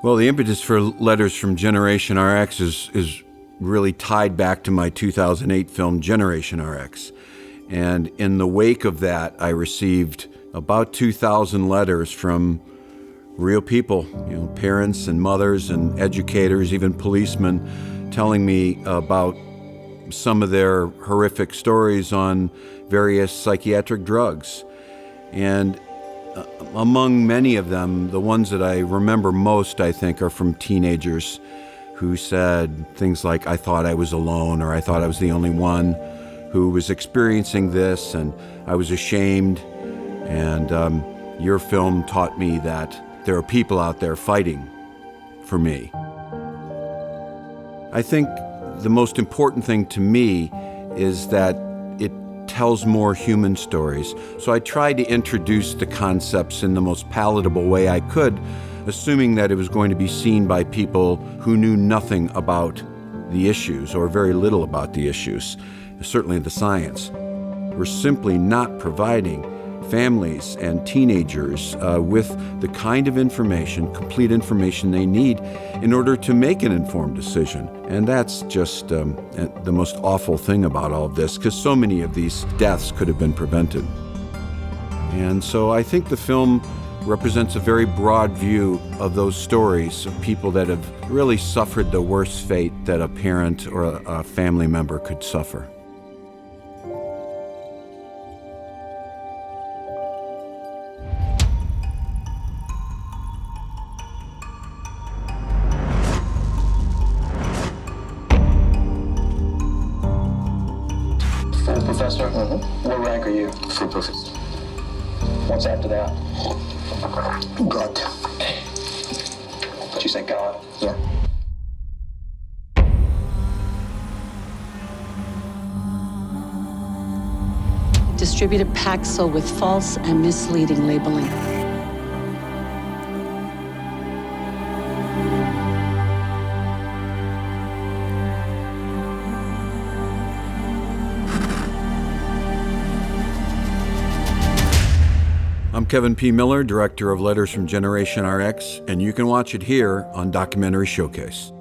Well, the impetus for Letters from Generation RX is really tied back to my 2008 film Generation RX. And in the wake of that, I received about 2,000 letters from real people, parents and mothers and educators, even policemen, telling me about some of their horrific stories on various psychiatric drugs. And among many of them, the ones that I remember most, I think, are from teenagers who said things like, I thought I was alone, or I thought I was the only one who was experiencing this, and I was ashamed. And your film taught me that there are people out there fighting for me. I think the most important thing to me is that it tells more human stories. So I tried to introduce the concepts in the most palatable way I could, assuming that it was going to be seen by people who knew nothing about the issues, or very little about the issues, certainly the science. We're simply not providing families and teenagers with the kind of information, complete information they need in order to make an informed decision. And that's just the most awful thing about all of this, because so many of these deaths could have been prevented. And so I think the film represents a very broad view of those stories of people that have really suffered the worst fate that a parent or a family member could suffer. Full professor? Mm-hmm. What rank are you? Full professor. What's after that? God. Did you say God? Yeah. Distributed Paxil with false and misleading labeling. I'm Kevin P. Miller, director of Letters from Generation RX, and you can watch it here on Documentary Showcase.